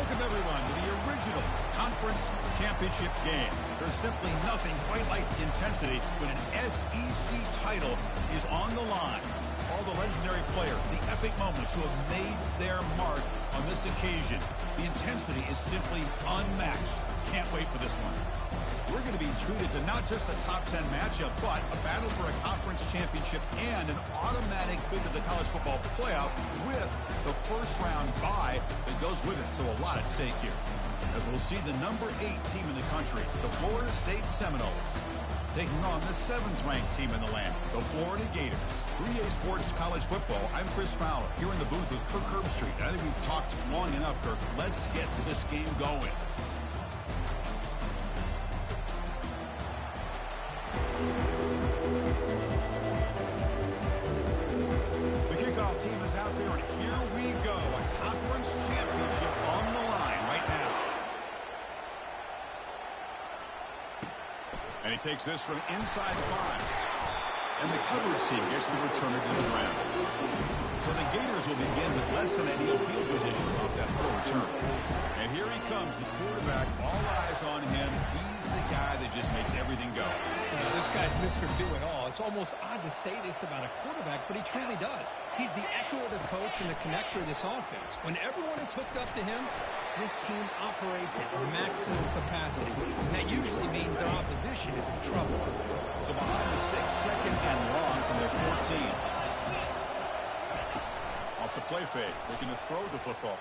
Welcome, everyone, to the original conference championship game. There's simply nothing quite like the intensity when an SEC title is on the line. All the legendary players, the epic moments who have made their mark on this occasion. The intensity is simply unmatched. Can't wait for this one. We're going to be treated to not just a top 10 matchup, but a battle for a conference championship and an automatic bid to the college football playoff with the first round bye that goes with it. So a lot at stake here. As we'll see the number 8 team in the country, the Florida State Seminoles, taking on the 7th-ranked team in the land, the Florida Gators. 3A Sports College Football, I'm Chris Fowler, here in the booth with Kirk Herbstreit. I think we've talked long enough, Kirk. Let's get this game going. The kickoff team is out there, and here we go. A conference championship on the line right now. And he takes this from inside the 5. And the coverage team gets the returner to the ground. So the Gators will begin with less than ideal field position off that full return. And here he comes, the quarterback, all eyes on him. He's the guy that just makes everything go. This guy's Mr. Do-It-All. It's almost odd to say this about a quarterback, but he truly does. He's the echo of the coach and the connector of this offense. When everyone is hooked up to him, this team operates at maximum capacity. And that usually means their opposition is in trouble. So behind the 6, second and long from their 14. Off the play fake, looking to throw the football.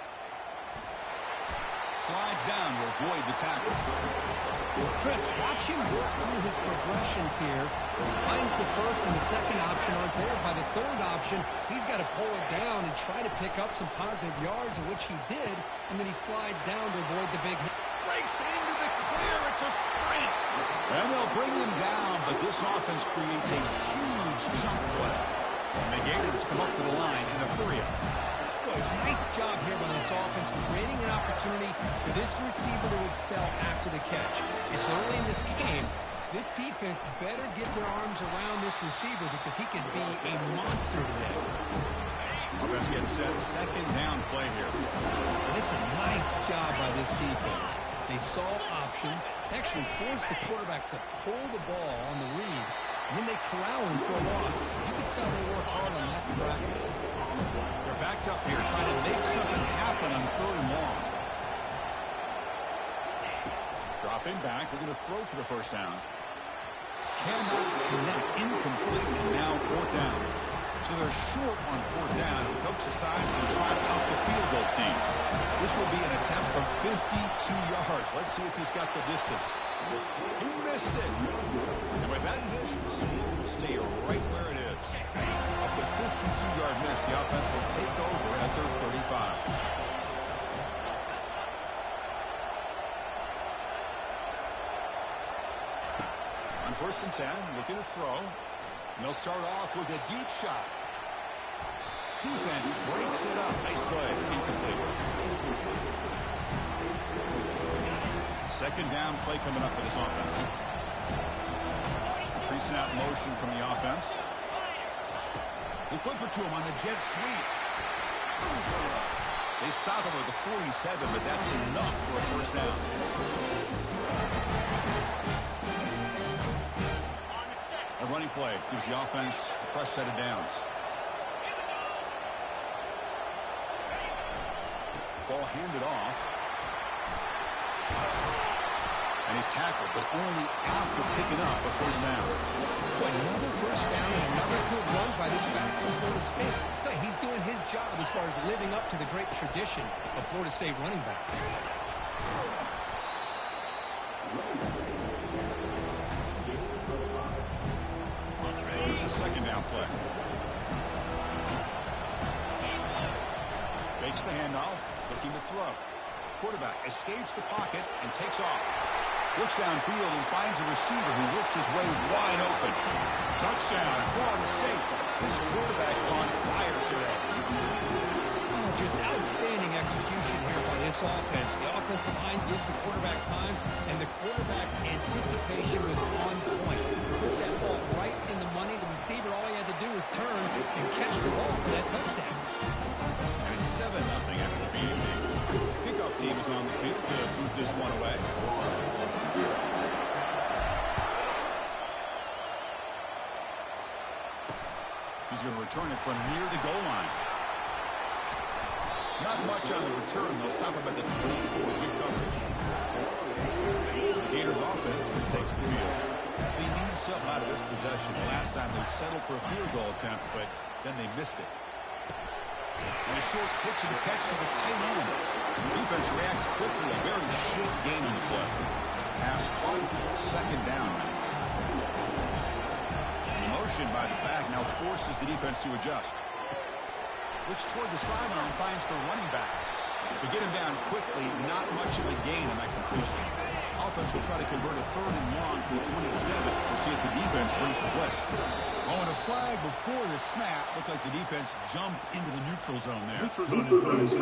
Slides down to avoid the tackle. Chris, watch him work through his progressions here. Finds the first and the second option aren't there. By the third option, he's got to pull it down and try to pick up some positive yards, of which he did, and then he slides down to avoid the big hit. Breaks into the clear. It's a sprint. And they'll bring him down, but this offense creates a huge chunk play. And the Gators come up to the line in a hurry-up. Nice job here by this offense, creating an opportunity for this receiver to excel after the catch. It's early in this game, so this defense better get their arms around this receiver because he could be a monster today. Offense getting set, second down play here. And it's a nice job by this defense. They saw option, actually forced the quarterback to pull the ball on the read, and then they corral him for a loss. You can tell they worked hard on that in practice. They're backed up here trying to make something happen on 3rd and long. Dropping back, looking to throw for the first down. Cannot connect, incomplete, and now 4th down. So they're short on 4th down, and the coach decides to try out the field goal team. This will be an attempt from 52 yards. Let's see if he's got the distance. He missed it. And with that miss, the score will stay right where it is. Off the 52-yard miss, the offense will take over at their 35. On 1st and 10, looking to throw. And they'll start off with a deep shot. Defense breaks it up. Nice play. Incomplete. Second down play coming up for this offense. Pre-snap motion from the offense. They flip it to him on the jet sweep. They stop him at the 47, but that's enough for a first down. A running play gives the offense a fresh set of downs. Ball handed off. And he's tackled, but only after picking up a first down. Another first down and another good run by this back from Florida State. He's doing his job as far as living up to the great tradition of Florida State running backs. Here's the second down play. Fakes the handoff, looking to throw. Quarterback escapes the pocket and takes off. Looks downfield and finds a receiver who worked his way wide open. Touchdown, Florida State. This quarterback on fire today. Just outstanding execution here by this offense. The offensive line gives the quarterback time, and the quarterback's anticipation was on point. Puts that ball right in the money. The receiver, all he had to do was turn and catch the ball for that touchdown. And it's 7-0 after the BAT. Kickoff team is on the field to boot this one away. He's going to return it from near the goal line. Not much on the return. They'll stop him at the 24. Good coverage. The Gators offense retakes the field. They need something out of this possession. The last time they settled for a field goal attempt, but then they missed it. And a short pitch and catch to the tight end. The defense reacts quickly. A very short gain on the play. Pass caught. Second down. Motion by the back now forces the defense to adjust. Looks toward the sideline, finds the running back. To get him down quickly, not much of a gain on that completion. Offense will try to convert a 3rd and long to the 27. We'll see if the defense brings the blitz. Oh, and a flag before the snap. Looked like the defense jumped into the neutral zone there. Defense.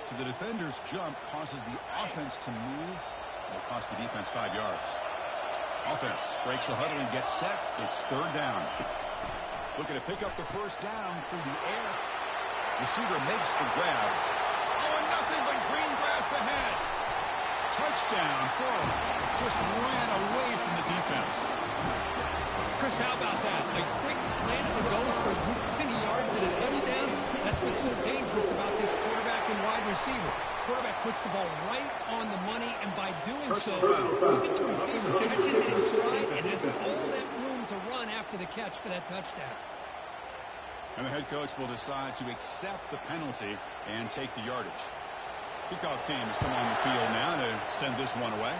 So the defender's jump causes the offense to move. It'll cost the defense 5 yards. Offense breaks the huddle and gets set. It's 3rd down. Looking to pick up the 1st down through the air. Receiver makes the grab. Oh, and nothing but green grass ahead. Touchdown. Florida just ran away from the defense. Chris, how about that? A quick slant that goes for this many yards and a touchdown. That's what's so dangerous about this quarterback and wide receiver. Quarterback puts the ball right on the money, and by doing so, look at the receiver. Catches it in stride and has all that room to run after the catch for that touchdown. And the head coach will decide to accept the penalty and take the yardage. Kickoff team has come on the field now to send this one away.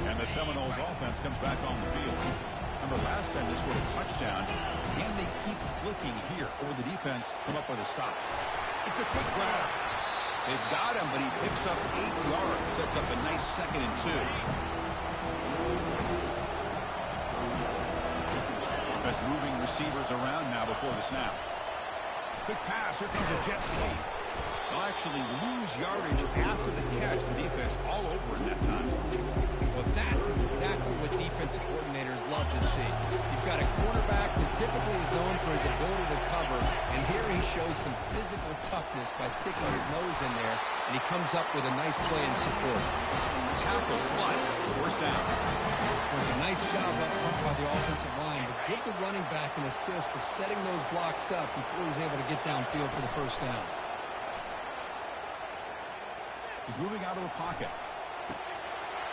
And the Seminoles offense comes back on the field. Remember last time they scored a touchdown. Can they keep clicking here, or will the defense come up with a stop? It's a quick grab. They've got him, but he picks up 8 yards. Sets up a nice 2nd and 2. Offense moving receivers around now before the snap. Quick pass. Here comes a jet sweep. They'll actually lose yardage after the catch. The defense all over in that time. Well, that's exactly what defensive coordinators love to see. You've got a quarterback that typically is known for his ability to cover, and here he shows some physical toughness by sticking his nose in there, and he comes up with a nice play in support. Tackle, but 1st down. It was a nice job up front by the offensive line, but give the running back an assist for setting those blocks up before he's able to get downfield for the 1st down. He's moving out of the pocket.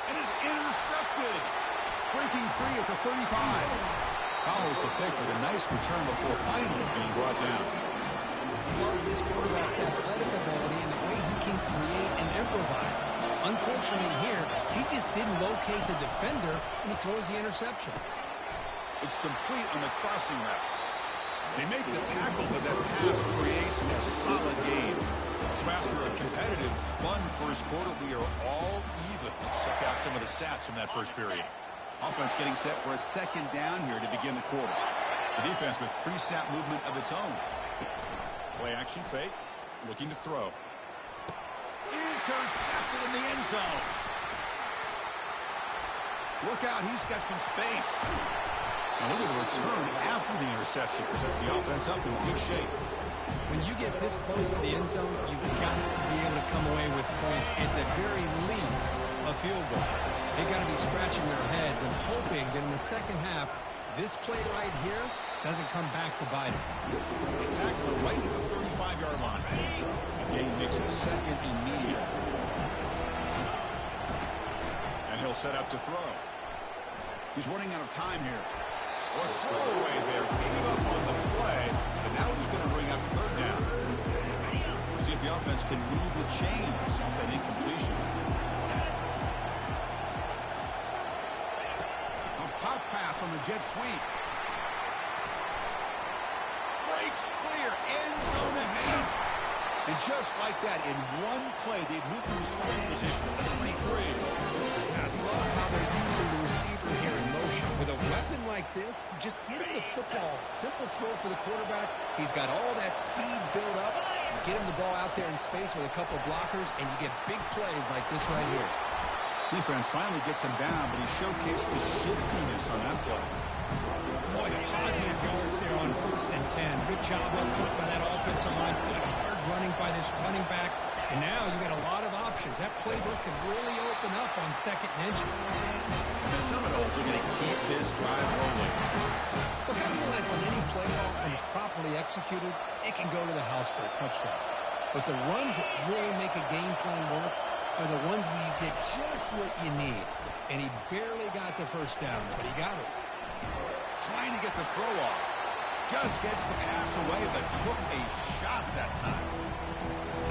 And is intercepted. Breaking free at the 35. Follows the pick with a nice return before finally being brought down. Love this quarterback's athletic ability and the way he can create and improvise. Unfortunately here, he just didn't locate the defender and he throws the interception. It's complete on the crossing route. They make the tackle, but that pass creates a solid gain. So after a competitive, fun 1st quarter, we are all even. Let's check out some of the stats from that 1st period. Offense getting set for a 2nd down here to begin the quarter. The defense with pre-snap movement of its own. Play action fake. Looking to throw. Intercepted in the end zone. Look out, he's got some space. Now look at the return after the interception. Sets the offense up in good shape. When you get this close to the end zone, you've got to be able to come away with points, at the very least, a field goal. They've got to be scratching their heads and hoping that in the 2nd half, this play right here doesn't come back to bite them. They tackle it right at the 35-yard line. Again, makes it 2nd and medium. And he'll set up to throw. He's running out of time here. Or throwaway there. Gave up on the play. And now he's going to bring up 3rd down. See if the offense can move the chains off that incompletion. A pop pass on the jet sweep. Breaks clear. End zone ahead. And just like that, in one play, they've moved from scoring position to 23. I love how they're using the receiver here in motion. With a weapon like this, just get him the football. Simple throw for the quarterback. He's got all that speed built up. You get him the ball out there in space with a couple blockers, and you get big plays like this right here. Defense finally gets him down, but he showcased the shiftiness on that play. Boy, positive yards there on 1st and 10. Good job up front by that offensive line. Good hard running by this running back. And now you got a lot of options. That playbook can really open up on 2nd and inches. The Seminoles are going to keep this drive rolling. Look, I realize on any play call, when it's properly executed, it can go to the house for a touchdown. But the runs that really make a game plan work are the ones where you get just what you need. And he barely got the 1st down, but he got it. Trying to get the throw off. Just gets the pass away, but took a shot that time.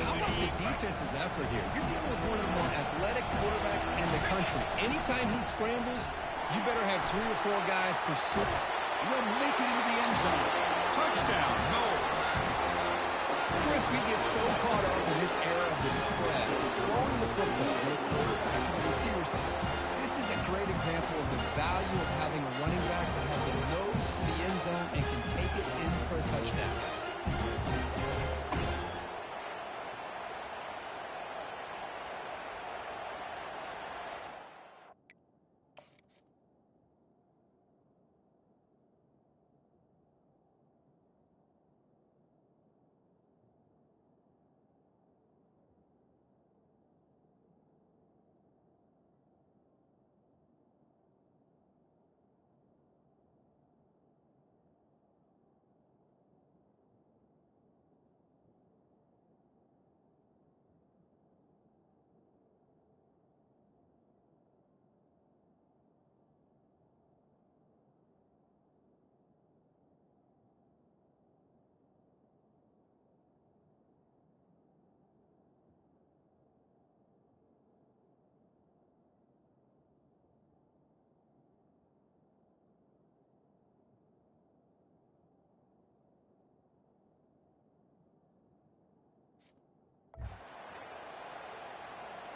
How about the defense's effort here? You're dealing with one of the more athletic quarterbacks in the country. Anytime he scrambles, you better have 3 or 4 guys pursue. Will make it into the end zone. Touchdown, Knowles. Chris, we get so caught up in this era of the spread, throwing the football, the quarterback and the receivers. This is a great example of the value of having a running back that has a nose for the end zone and can take it in for a touchdown.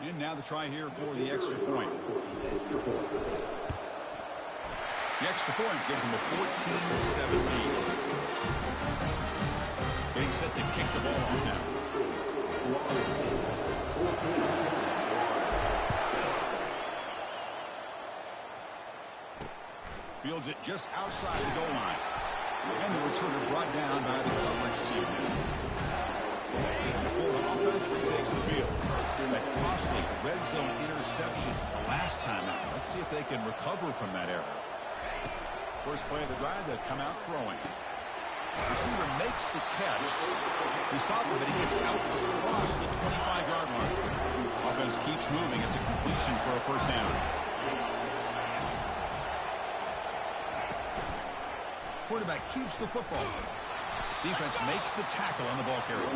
And now the try here for the extra point. The extra point gives him a 14-7 lead. Getting set to kick the ball off now. Fields it just outside the goal line. And the returner brought down by the coverage team now. And the Florida offense retakes the field. That costly red zone interception the last time out. Let's see if they can recover from that error. First play of the drive, they'll come out throwing. Receiver makes the catch. He stopped him, but he gets out across the 25-yard line. Offense keeps moving. It's a completion for a 1st down. Quarterback keeps the football. Defense makes the tackle on the ball carrier.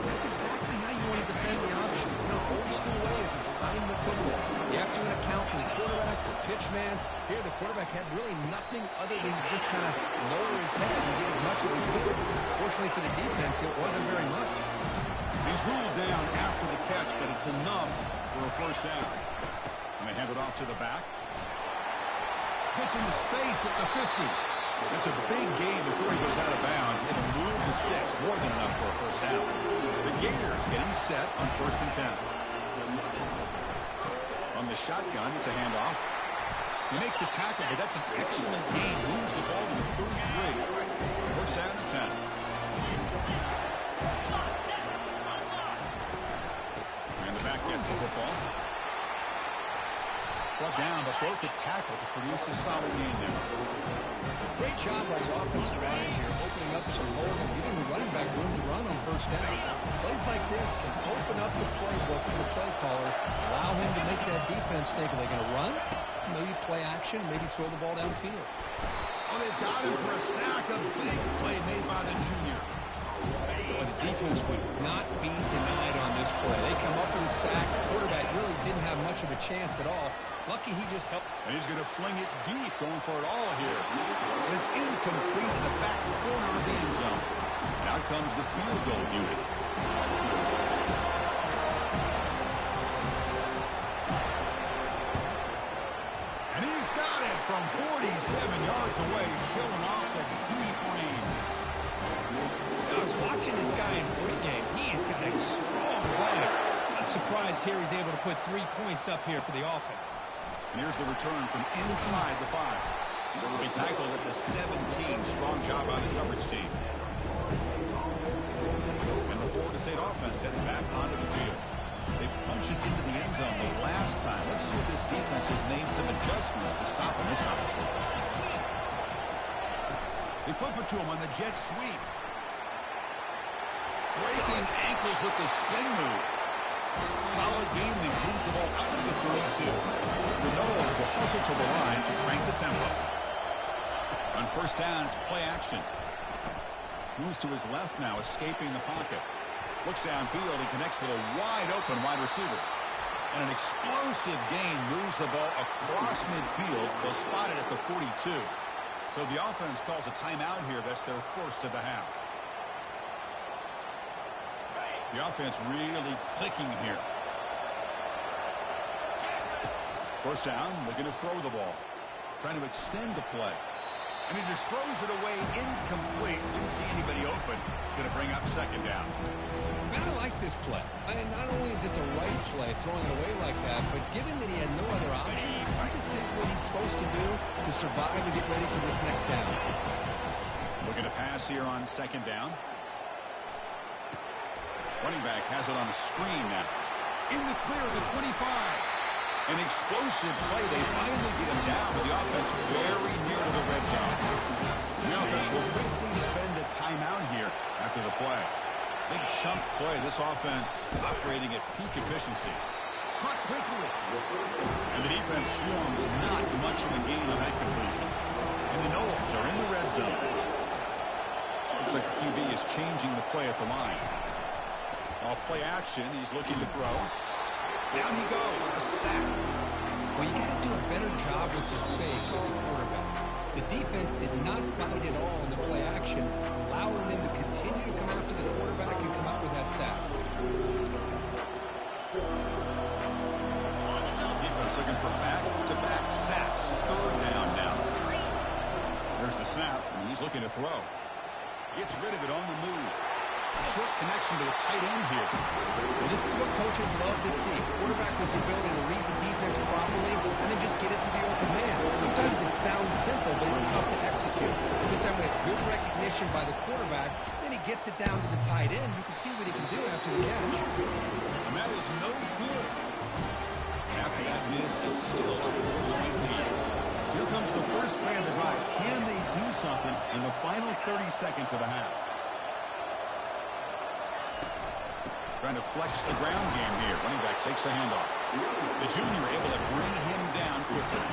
That's exactly how you want to defend the option. You know, old school way is assignment football. You have to account for the quarterback, the pitch man. Here, the quarterback had really nothing other than just kind of lower his head and get as much as he could. Fortunately for the defense, it wasn't very much. He's ruled down after the catch, but it's enough for a 1st down. And they hand it off to the back. Gets into space at the 50. It's a big gain before he goes out of bounds. It'll move the sticks more than enough for a 1st down. The Gators getting set on 1st and 10. On the shotgun, it's a handoff. They make the tackle, but that's an excellent gain. Moves the ball to the 33. 1st down and 10. And the back gets the football. Brought down, but broke the tackle to produce a solid gain there. Great job by the offensive line here, opening up some holes and giving the running back room to run on 1st down. Plays like this can open up the playbook for the play caller, allow him to make that defense think, are they going to run? Maybe play action, maybe throw the ball downfield. Oh, they've got him for a sack. A big play made by the junior. Well, the defense would not be denied on this play. They come up with a sack. The quarterback really didn't have much of a chance at all. Lucky he just helped. And he's going to fling it deep, going for it all here. And it's incomplete in the back corner of the end zone. Now comes the field goal unit. And he's got it from 47 yards away, showing off the deep range. I was watching this guy in pregame. He has got a strong leg. Let's surprised here he's able to put 3 points up here for the offense. And here's the return from inside the 5. They tackled at the 17. Strong job by the coverage team. And the Florida State offense headed back onto the field. They punched it into the end zone the last time. Let's see if this defense has made some adjustments to stop him this time. They flip it to him on the jet sweep. Breaking ankles with the spin move. Solid gain that moves the ball out of the 32. The Noles will hustle to the line to crank the tempo. On first down, it's play action. Moves to his left now, escaping the pocket. Looks downfield and connects with a wide-open wide receiver. And an explosive gain moves the ball across midfield. Was spotted at the 42. So the offense calls a timeout here. That's their first of the half. The offense really clicking here. First down, looking to throw the ball. Trying to extend the play. And he just throws it away incomplete. Didn't see anybody open. Going to bring up second down. Man, I like this play. Not only is it the right play, throwing it away like that, but given that he had no other option, he just did what he's supposed to do to survive and get ready for this next down. Looking to pass here on second down. Running back has it on a screen now. In the clear, the 25. An explosive play. They finally get him down, but the offense very near to the red zone. The offense will quickly spend a timeout here after the play. Big chunk play. This offense operating at peak efficiency. Caught quickly. And the defense swarms not much of a gain on that completion. And the Noles are in the red zone. Looks like the QB is changing the play at the line. Off play action, he's looking to throw. Down he goes, a sack. Well, you got to do a better job with your fake as a quarterback. The defense did not bite at all in the play action, allowing them to continue to come after the quarterback and come up with that sack. Defense looking for back-to-back sacks. Third down now. There's the snap, and he's looking to throw. Gets rid of it on the move. Short connection to the tight end here. Well, this is what coaches love to see. Quarterback with the ability to read the defense properly and then just get it to the open man. Sometimes it sounds simple, but it's tough to execute. This time with good recognition by the quarterback, then he gets it down to the tight end. You can see what he can do after the catch. And that is no good. After that miss, it's still a 4-point lead. So here comes the first play of the drive. Can they do something in the final 30 seconds of the half? Trying to flex the ground game here. Running back takes the handoff. The junior able to bring him down quickly.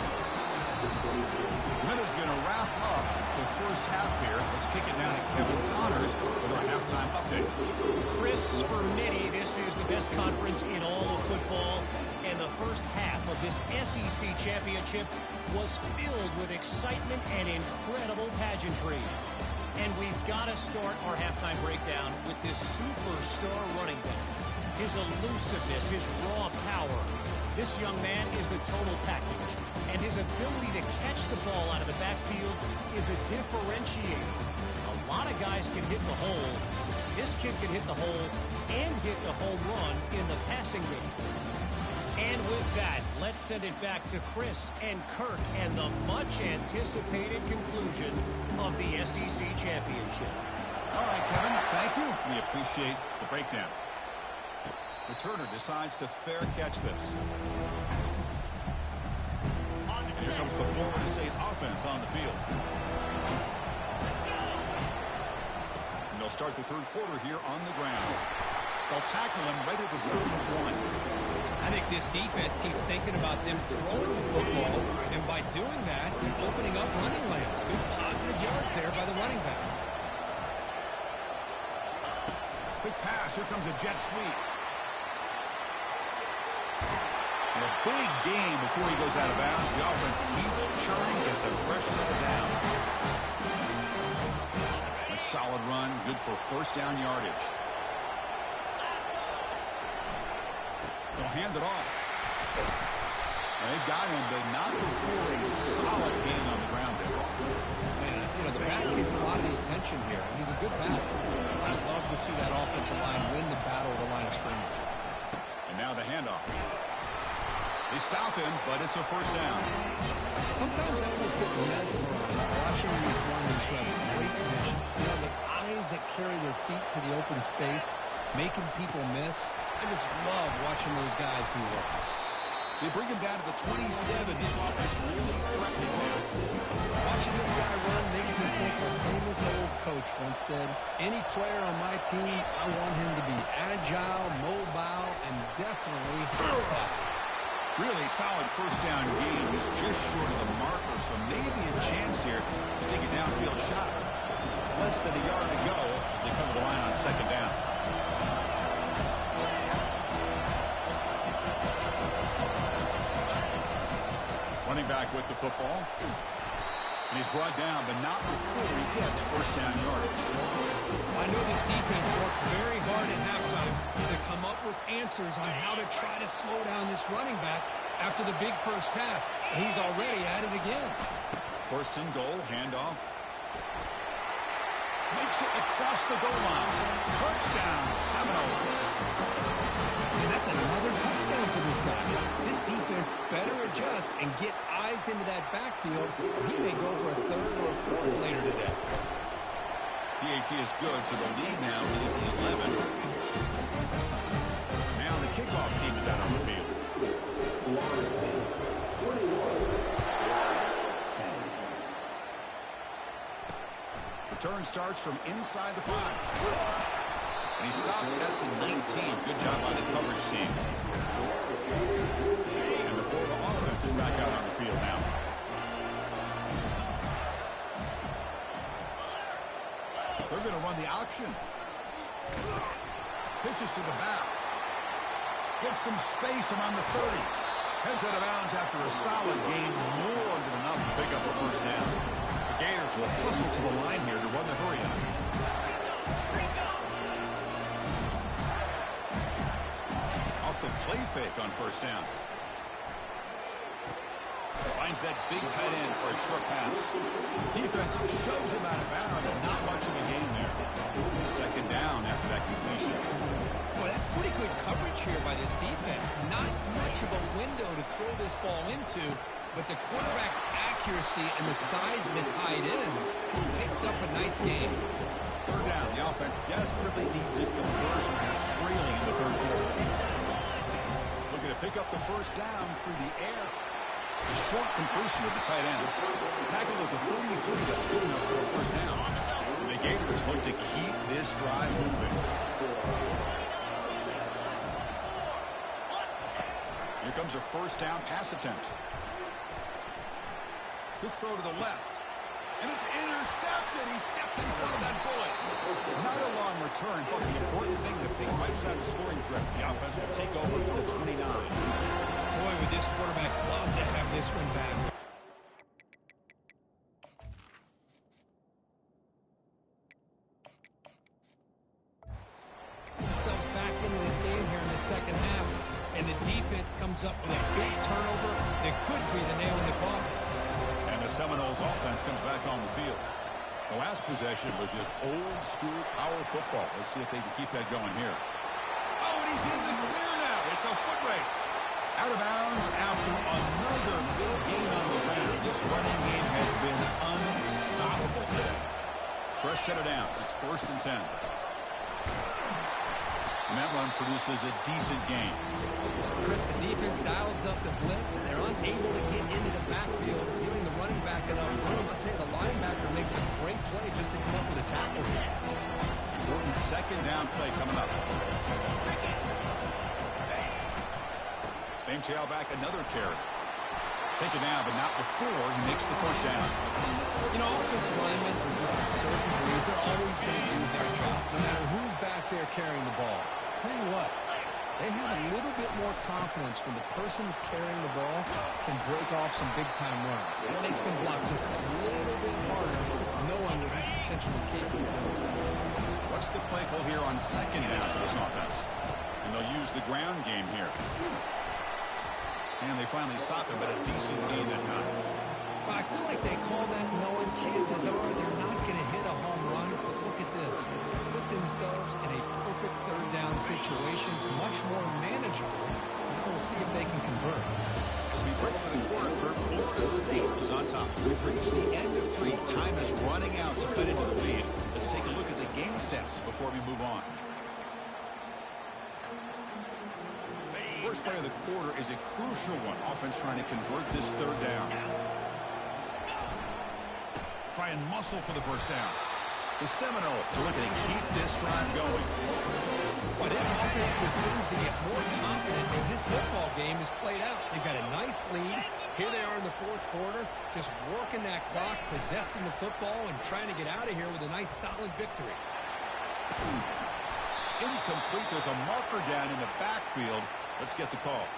Minuta's going to wrap up the first half here. Let's kick it down to Kevin Connors for our halftime update. Chris, for many, this is the best conference in all of football. And the first half of this SEC championship was filled with excitement and incredible pageantry. And we've got to start our halftime breakdown with this superstar running back. His elusiveness, his raw power. This young man is the total package. And his ability to catch the ball out of the backfield is a differentiator. A lot of guys can hit the hole. This kid can hit the hole and hit the home run in the passing game. And with that, let's send it back to Chris and Kirk and the much-anticipated conclusion of the SEC Championship. All right, Kevin, thank you. We appreciate the breakdown. Returner decides to fair catch this. Here comes the Florida State offense on the field. And they'll start the third quarter here on the ground. They'll tackle him right at the 31. I think this defense keeps thinking about them throwing the football, and by doing that, they're opening up running lanes. Good positive yards there by the running back. Quick pass. Here comes a jet sweep. And a big gain before he goes out of bounds. The offense keeps churning, gets a fresh set of downs. A solid run, good for first down yardage. They'll hand it off. They've got him, but not before a solid gain on the ground there. Man, you know, the back gets a lot of the attention here. He's a good batter. I'd love to see that offensive line win the battle of the line of scrimmage. And now Now the handoff. They stop him, but it's a first down. Sometimes I almost get mesmerized watching these runners who have great vision. You know, the eyes that carry their feet to the open space, making people miss. I just love watching those guys do work. They bring him down to the 27. This offense really threatening him. Watching this guy run makes me think a famous old coach once said, any player on my team, I want him to be agile, mobile, and definitely hostile. Really solid first down gain. He's just short of the marker, so maybe a chance here to take a downfield shot. Less than a yard to go as they come to the line on second down. Running back with the football. And he's brought down, but not before he gets first down yardage. I know this defense worked very hard at halftime to come up with answers on how to try to slow down this running back after the big first half. And he's already at it again. First and goal, handoff. Makes it across the goal line. Touchdown, Seminoles. And that's another touchdown for this guy. This defense better adjust and get eyes into that backfield. He may go for a third or a fourth later today. PAT is good, so the lead now is 11. Now the kickoff team is out on the field. Return starts from inside the 5. And he stopped at the 19. Good job by the coverage team. And the Florida offense is back out on the field now. They're going to run the option. Pitches to the back. Gets some space around the 30. Heads out of bounds after a solid gain, more than enough to pick up a first down. The Gators will hustle to the line here to run the hurry on. Off the play fake on first down. Finds that big tight end for a short pass. Defense shoves him out of bounds. Not much of a gain there. Second down after that completion. Boy, that's pretty good coverage here by this defense. Not much of a window to throw this ball into, but the quarterback's accuracy and the size of the tight end picks up a nice gain. Third down. The offense desperately needs a conversion. They're trailing in the third quarter. Looking to pick up the first down through the air. A short completion with the tight end. Tackled at the 33. That's good enough for a first down. The Gators look to keep this drive moving. Here comes a first down pass attempt. Quick throw to the left. And it's intercepted. He stepped in front of that bullet. Not a long return, but the important thing, the thing wipes out a scoring threat. The offense will take over for the 29. Boy, would this quarterback love to have this one back. Themselves back into this game here in the second half, and the defense comes up with a big turnover that could be the nail in the coffin. And the Seminoles offense comes back on the field. The last possession was just old-school power football. Let's see if they can keep that going here. Oh, and he's in the clear now. It's a foot race. Out of bounds after another big game on the ground. This running game has been unstoppable today. Fresh set of downs. It's 1st and 10. And that run produces a decent gain. Chris, the defense dials up the blitz. They're unable to get into the backfield, giving the running back enough room. I'll tell you, the linebacker makes a great play just to come up with a tackle here. Important second down play coming up. Same tailback, another carry. Take it down, but not before he makes the first down. You know, offensive linemen are just a certain breed. They're always going to do their job, no matter who's back there carrying the ball. I'll tell you what, they have a little bit more confidence when the person that's carrying the ball can break off some big-time runs. It makes them block just a little bit harder, knowing what he's potentially capable of doing. What's the play call here on second down for this offense? And they'll use the ground game here. And they finally stop him, but a decent gain that time. Well, I feel like they call that knowing chances are they're not going to hit a home run. But look at this. Put themselves in a perfect third down situation. It's much more manageable see if they can convert. As we break for the quarter, Florida State is on top. We've reached the end of 3. Time is running out to cut into the lead. Let's take a look at the game stats before we move on. First play of the quarter is a crucial one. Offense trying to convert this third down. Try and muscle for the first down. The Seminoles are looking to keep this drive going. Well, this offense just seems to get more confident as this football game is played out. They've got a nice lead. Here they are in the fourth quarter, just working that clock, possessing the football, and trying to get out of here with a nice, solid victory. Incomplete. There's a marker down in the backfield. Let's get the call.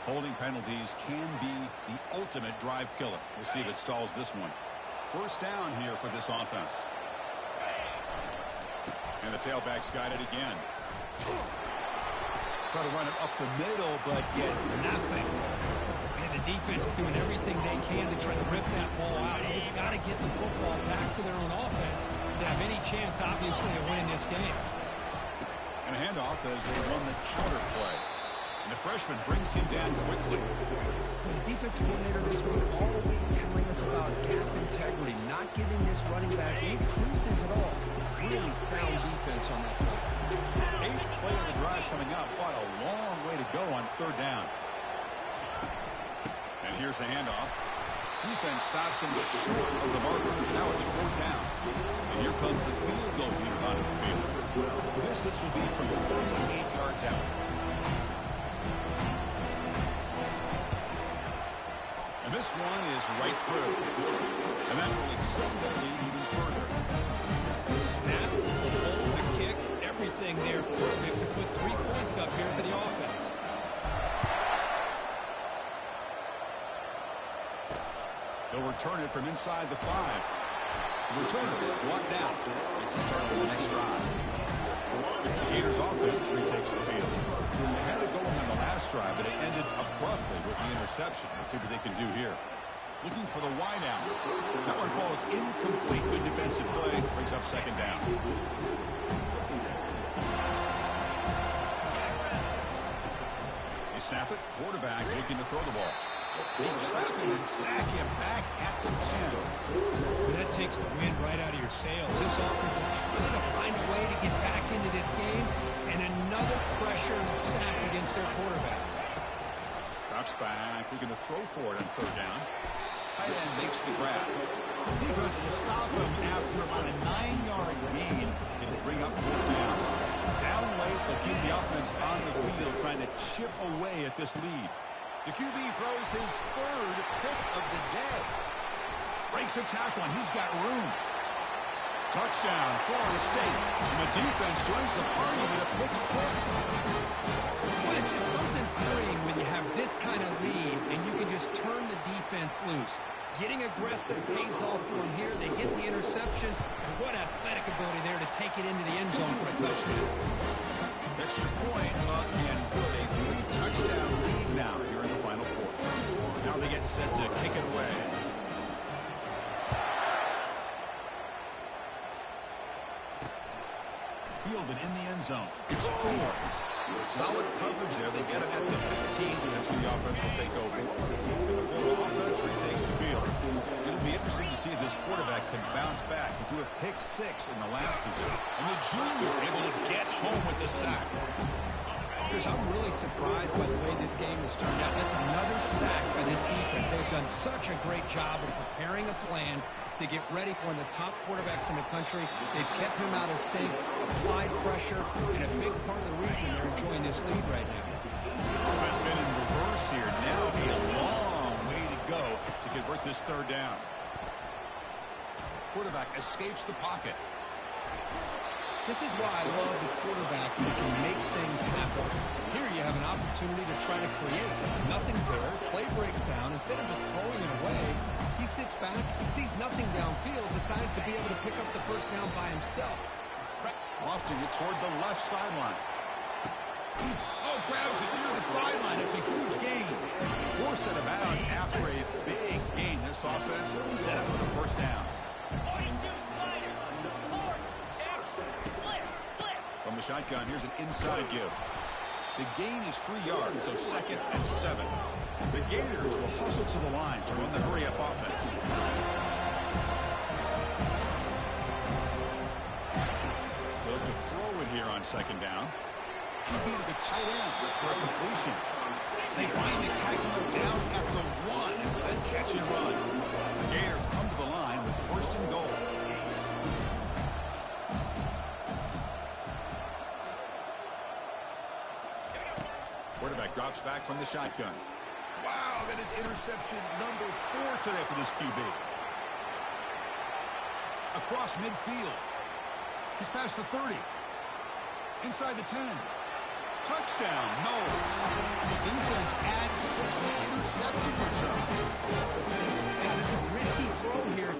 Holding penalties can be the ultimate drive killer. We'll see if it stalls this one. First down here for this offense. And the tailback's got it again. Try to run it up the middle, but get nothing. And the defense is doing everything they can to try to rip that ball out. They've got to get the football back to their own offense to have any chance, obviously, of winning this game. And a handoff as they run the counter play. And the freshman brings him down quickly. Well, the defensive coordinator this week all week telling us about gap integrity, not giving this running back any creases at all. Really sound defense on that play. 8th play of the drive coming up, but a long way to go on third down. And here's the handoff. Defense stops him short of the markers. Now it's fourth down. And here comes the field goal unit onto the field. The distance will be from 38 yards out. And this one is right through. And that will extend the lead even further. The snap, the hold, the kick, everything there perfect to put 3 points up here for the offense. They'll return it from inside the 5. The returner is blocked out. It's a start on the next drive. The Gators offense retakes the field. They had it going on the last drive, but it ended abruptly with the interception. Let's see what they can do here. Looking for the wide out. That one falls incomplete. Good defensive play. Brings up second down. They snap it. Quarterback looking to throw the ball. They trap him and sack him back at the 10. Well, that takes the wind right out of your sails. This offense is trying to find a way to get back into this game, and another pressure and a sack against their quarterback. Drops back, looking to throw for it on third down. Tight end makes the grab. Defense will stop him after about a 9-yard gain. It'll bring up fourth down. Down late, they'll keep the offense on the field, trying to chip away at this lead. The QB throws his 3rd pick of the day. Breaks a tackle, and he's got room. Touchdown, Florida State. And the defense joins the party with a pick 6. Well, it's just something freeing when you have this kind of lead, and you can just turn the defense loose. Getting aggressive pays off for them here. They get the interception, and what athletic ability there to take it into the end zone for a touchdown. Extra point, and good. A 3-touchdown lead now here in the final quarter. Now they get set to kick it away. Fielded in the end zone. It's 4. Solid coverage there. They get it at the 15. That's who the offense will take over. And the Florida offense retakes the field. It'll be interesting to see if this quarterback can bounce back. He threw a pick 6 in the last position. And the junior able to get home with the sack. Chris, I'm really surprised by the way this game has turned out. That's another sack by this defense. They've done such a great job of preparing a plan to get ready for one of the top quarterbacks in the country. They've kept him out of sync, applied pressure, and a big part of the reason they're enjoying this lead right now. Offense been in reverse here. Now a long way to go to convert this third down. Quarterback escapes the pocket. This is why I love the quarterbacks that can make things happen. Here you have an opportunity to try to create. Nothing's there. Play breaks down. Instead of just throwing it away, he sits back, sees nothing downfield, decides to be able to pick up the first down by himself. Lofting it toward the left sideline. Oh, grabs it near the sideline. It's a huge gain. Forced out of bounds after a big gain. This offense set up for the first down. the shotgun. Here's an inside give. The gain is 3 yards, so 2nd and 7. The Gators will hustle to the line to run the hurry-up offense. They'll to throw it here on 2nd down. QB to the tight end for a completion. They finally tackle him down at the 1 and then catch and run. The Gators come to the line with 1st and goal. Quarterback drops back from the shotgun. Wow, that is interception number 4 today for this QB. Across midfield. He's past the 30. Inside the 10. Touchdown, Knowles. The defense adds 6 to the interception return. That is a risky throw here.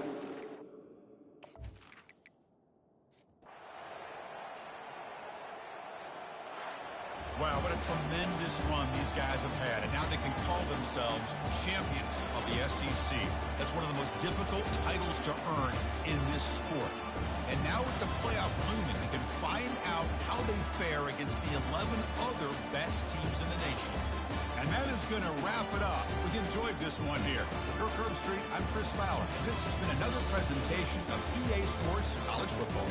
Wow, what a tremendous run these guys have had, and now they can call themselves champions of the SEC. That's one of the most difficult titles to earn in this sport. And now with the playoff looming, they can find out how they fare against the 11 other best teams in the nation. And that is going to wrap it up. We enjoyed this one here. For Curb Street, I'm Chris Fowler. This has been another presentation of EA Sports College Football.